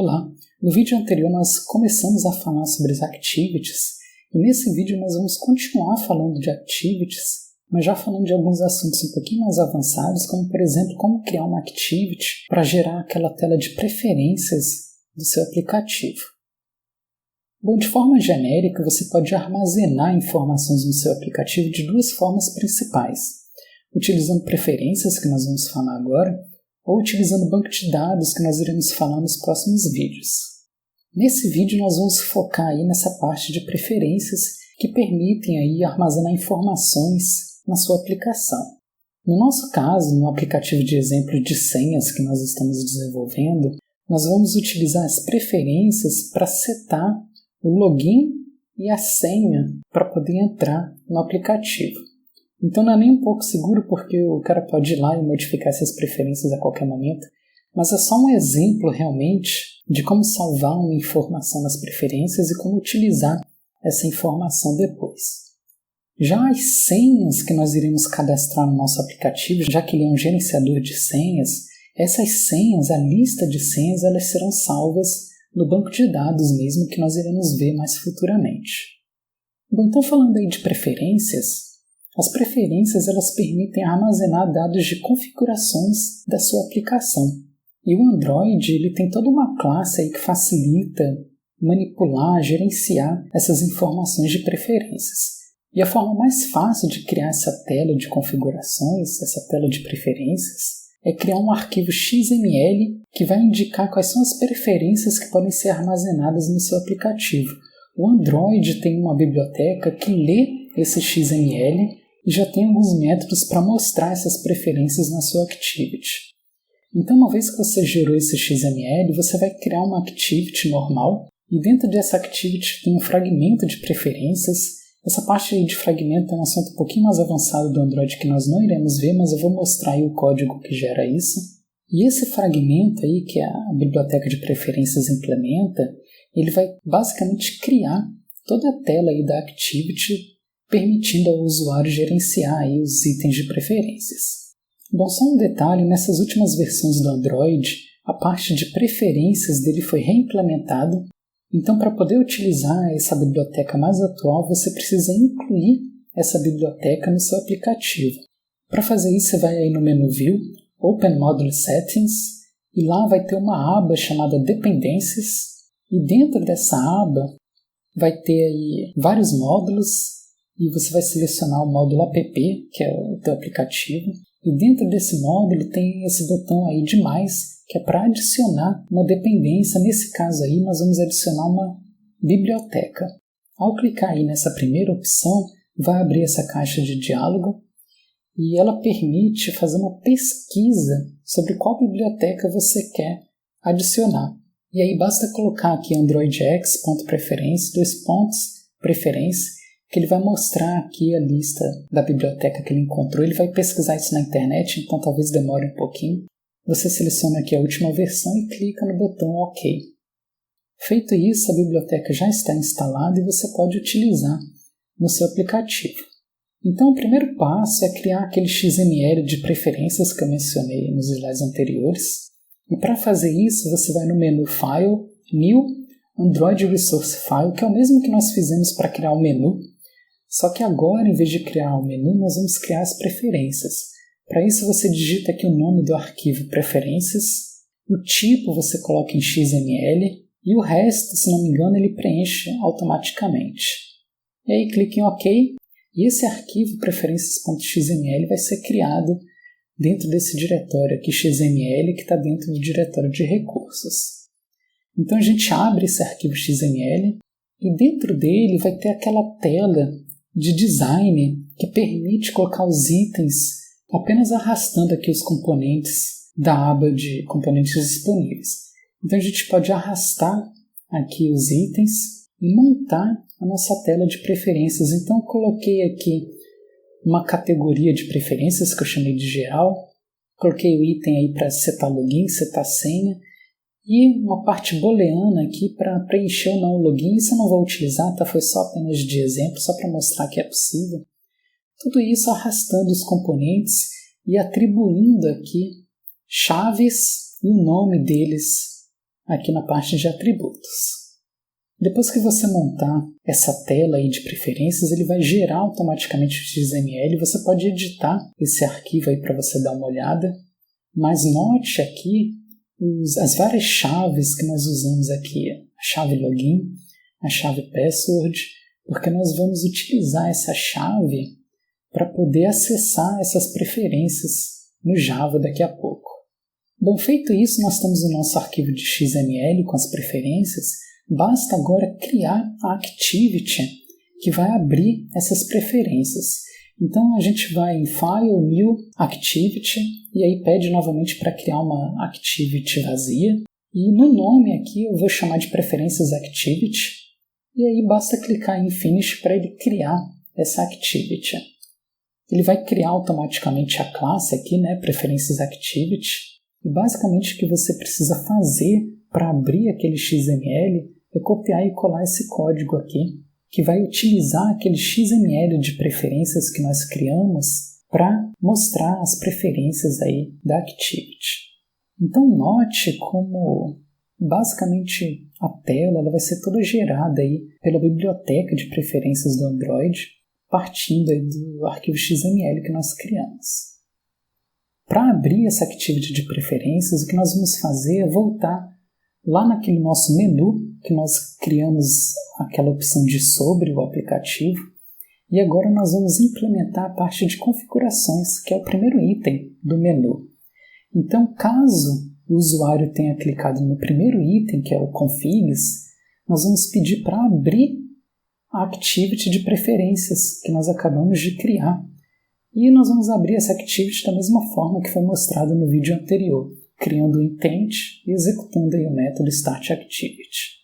Olá! No vídeo anterior nós começamos a falar sobre as activities e nesse vídeo nós vamos continuar falando de activities, mas já falando de alguns assuntos um pouquinho mais avançados, como por exemplo como criar uma activity para gerar aquela tela de preferências do seu aplicativo. Bom, de forma genérica você pode armazenar informações no seu aplicativo de duas formas principais, utilizando preferências, que nós vamos falar agora, ou utilizando o banco de dados que nós iremos falar nos próximos vídeos. Nesse vídeo nós vamos focar aí nessa parte de preferências que permitem aí armazenar informações na sua aplicação. No nosso caso, no aplicativo de exemplo de senhas que nós estamos desenvolvendo, nós vamos utilizar as preferências para setar o login e a senha para poder entrar no aplicativo. Então não é nem um pouco seguro porque o cara pode ir lá e modificar essas preferências a qualquer momento, mas é só um exemplo realmente de como salvar uma informação nas preferências e como utilizar essa informação depois. Já as senhas que nós iremos cadastrar no nosso aplicativo, já que ele é um gerenciador de senhas, essas senhas, a lista de senhas, elas serão salvas no banco de dados mesmo, que nós iremos ver mais futuramente. Bom, então falando aí de preferências, as preferências elas permitem armazenar dados de configurações da sua aplicação. E o Android ele tem toda uma classe aí que facilita manipular, gerenciar essas informações de preferências. E a forma mais fácil de criar essa tela de configurações, essa tela de preferências, é criar um arquivo XML que vai indicar quais são as preferências que podem ser armazenadas no seu aplicativo. O Android tem uma biblioteca que lê esse XML e já tem alguns métodos para mostrar essas preferências na sua activity. Então, uma vez que você gerou esse XML, você vai criar uma activity normal e dentro dessa activity tem um fragmento de preferências. Essa parte de fragmento é um assunto um pouquinho mais avançado do Android que nós não iremos ver, mas eu vou mostrar aí o código que gera isso. E esse fragmento aí que a biblioteca de preferências implementa, ele vai basicamente criar toda a tela aí da activity, permitindo ao usuário gerenciar aí os itens de preferências. Bom, só um detalhe, nessas últimas versões do Android, a parte de preferências dele foi reimplementada. Então, para poder utilizar essa biblioteca mais atual, você precisa incluir essa biblioteca no seu aplicativo. Para fazer isso, você vai aí no menu View, Open Module Settings, e lá vai ter uma aba chamada Dependências, e dentro dessa aba vai ter aí vários módulos, e você vai selecionar o módulo app, que é o teu aplicativo, e dentro desse módulo tem esse botão aí de mais, que é para adicionar uma dependência. Nesse caso aí, nós vamos adicionar uma biblioteca. Ao clicar aí nessa primeira opção, vai abrir essa caixa de diálogo e ela permite fazer uma pesquisa sobre qual biblioteca você quer adicionar. E aí basta colocar aqui androidx.preference, preferência, que ele vai mostrar aqui a lista da biblioteca que ele encontrou. Ele vai pesquisar isso na internet, então talvez demore um pouquinho. Você seleciona aqui a última versão e clica no botão OK. Feito isso, a biblioteca já está instalada e você pode utilizar no seu aplicativo. Então, o primeiro passo é criar aquele XML de preferências que eu mencionei nos slides anteriores. E para fazer isso, você vai no menu File, New, Android Resource File, que é o mesmo que nós fizemos para criar o menu. Só que agora, em vez de criar o menu, nós vamos criar as preferências. Para isso, você digita aqui o nome do arquivo preferências, o tipo você coloca em XML e o resto, se não me engano, ele preenche automaticamente. E aí clique em OK e esse arquivo preferências.xml vai ser criado dentro desse diretório aqui XML que está dentro do diretório de recursos. Então a gente abre esse arquivo XML e dentro dele vai ter aquela tela de design que permite colocar os itens apenas arrastando aqui os componentes da aba de componentes disponíveis. Então a gente pode arrastar aqui os itens e montar a nossa tela de preferências. Então eu coloquei aqui uma categoria de preferências que eu chamei de geral, coloquei o item aí para setar login, setar senha, e uma parte booleana aqui para preencher ou não o login. Isso eu não vou utilizar, tá? Foi só apenas de exemplo, só para mostrar que é possível. Tudo isso arrastando os componentes e atribuindo aqui chaves e o nome deles aqui na parte de atributos. Depois que você montar essa tela aí de preferências, ele vai gerar automaticamente o XML. Você pode editar esse arquivo aí para você dar uma olhada. Mas note aqui as várias chaves que nós usamos aqui. A chave login, a chave password, porque nós vamos utilizar essa chave para poder acessar essas preferências no Java daqui a pouco. Bom, feito isso, nós temos o nosso arquivo de XML com as preferências. Basta agora criar a activity que vai abrir essas preferências. Então a gente vai em File, New, Activity, e aí pede novamente para criar uma activity vazia. E no nome aqui eu vou chamar de Preferências Activity, e aí basta clicar em Finish para ele criar essa activity. Ele vai criar automaticamente a classe aqui, Preferências Activity, e basicamente o que você precisa fazer para abrir aquele XML é copiar e colar esse código aqui, que vai utilizar aquele XML de preferências que nós criamos para mostrar as preferências aí da Activity. Então note como basicamente a tela ela vai ser toda gerada aí pela biblioteca de preferências do Android, partindo aí do arquivo XML que nós criamos. Para abrir essa Activity de preferências, o que nós vamos fazer é voltar lá naquele nosso menu que nós criamos aquela opção de sobre o aplicativo, e agora nós vamos implementar a parte de configurações, que é o primeiro item do menu. Então, caso o usuário tenha clicado no primeiro item, que é o Configs, nós vamos pedir para abrir a Activity de preferências que nós acabamos de criar. E nós vamos abrir essa Activity da mesma forma que foi mostrado no vídeo anterior, criando o intent e executando aí o método startActivity.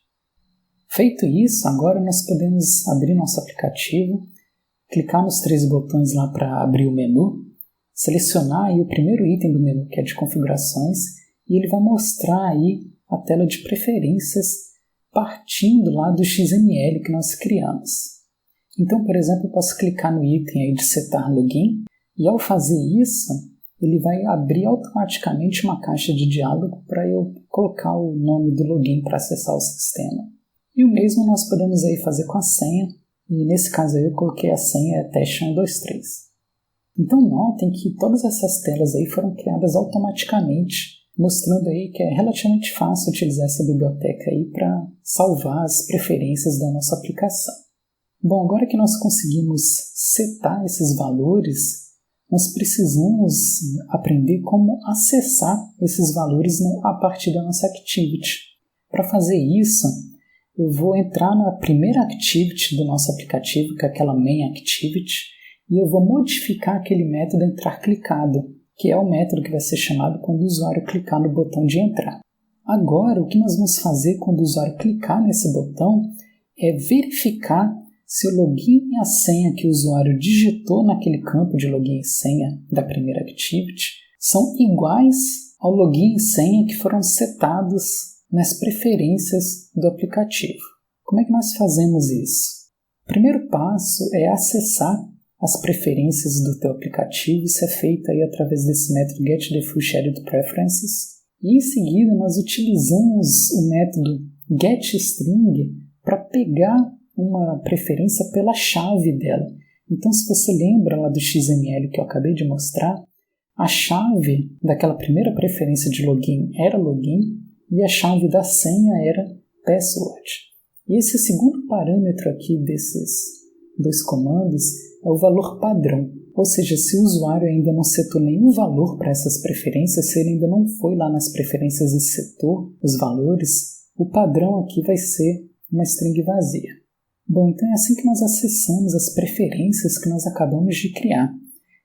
Feito isso, agora nós podemos abrir nosso aplicativo, clicar nos 3 botões lá para abrir o menu, selecionar aí o primeiro item do menu, que é de configurações, e ele vai mostrar aí a tela de preferências partindo lá do XML que nós criamos. Então, por exemplo, eu posso clicar no item aí de setar login, e ao fazer isso, ele vai abrir automaticamente uma caixa de diálogo para eu colocar o nome do login para acessar o sistema. E o mesmo nós podemos aí fazer com a senha, e nesse caso aí eu coloquei a senha teste123. Então notem que todas essas telas aí foram criadas automaticamente, mostrando aí que é relativamente fácil utilizar essa biblioteca aí para salvar as preferências da nossa aplicação. Bom, agora que nós conseguimos setar esses valores, nós precisamos aprender como acessar esses valores a partir da nossa Activity. Para fazer isso, eu vou entrar na primeira Activity do nosso aplicativo, que é aquela Main Activity, e eu vou modificar aquele método entrar clicado, que é o método que vai ser chamado quando o usuário clicar no botão de entrar. Agora, o que nós vamos fazer quando o usuário clicar nesse botão é verificar se o login e a senha que o usuário digitou naquele campo de login e senha da primeira Activity são iguais ao login e senha que foram setados nas preferências do aplicativo. Como é que nós fazemos isso? O primeiro passo é acessar as preferências do teu aplicativo. Isso é feito aí através desse método getDefaultShared-Preferences. E em seguida nós utilizamos o método getString para pegar uma preferência pela chave dela. Então, se você lembra lá do XML que eu acabei de mostrar, a chave daquela primeira preferência de login era login e a chave da senha era password. E esse segundo parâmetro aqui desses 2 comandos é o valor padrão. Ou seja, se o usuário ainda não setou nenhum valor para essas preferências, se ele ainda não foi lá nas preferências e setou os valores, o padrão aqui vai ser uma string vazia. Bom, então é assim que nós acessamos as preferências que nós acabamos de criar.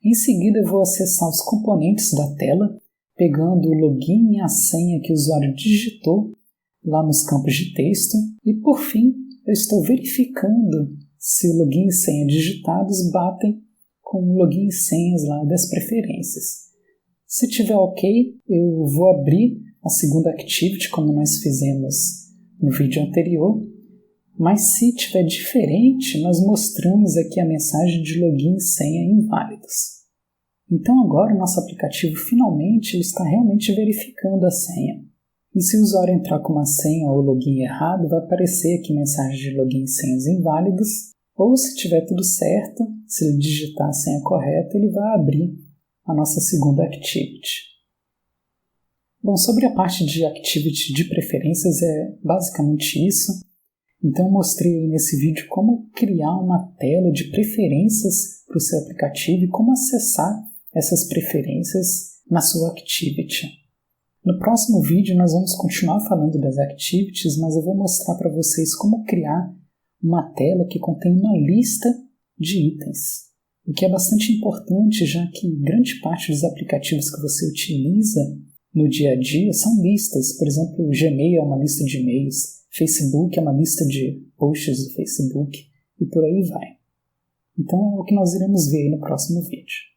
Em seguida eu vou acessar os componentes da tela, pegando o login e a senha que o usuário digitou lá nos campos de texto. E por fim, eu estou verificando se o login e senha digitados batem com o login e senhas lá das preferências. Se tiver ok, eu vou abrir a segunda Activity, como nós fizemos no vídeo anterior. Mas se tiver diferente, nós mostramos aqui a mensagem de login e senha inválidos. Então agora o nosso aplicativo finalmente está realmente verificando a senha. E se o usuário entrar com uma senha ou login errado, vai aparecer aqui mensagem de login e senhas inválidas, ou se tiver tudo certo, se ele digitar a senha correta, ele vai abrir a nossa segunda activity. Bom, sobre a parte de activity de preferências é basicamente isso. Então eu mostrei nesse vídeo como criar uma tela de preferências para o seu aplicativo e como acessar essas preferências na sua activity. No próximo vídeo nós vamos continuar falando das activities, mas eu vou mostrar para vocês como criar uma tela que contém uma lista de itens. O que é bastante importante, já que grande parte dos aplicativos que você utiliza no dia a dia são listas. Por exemplo, o Gmail é uma lista de e-mails, Facebook é uma lista de posts do Facebook e por aí vai. Então é o que nós iremos ver aí no próximo vídeo.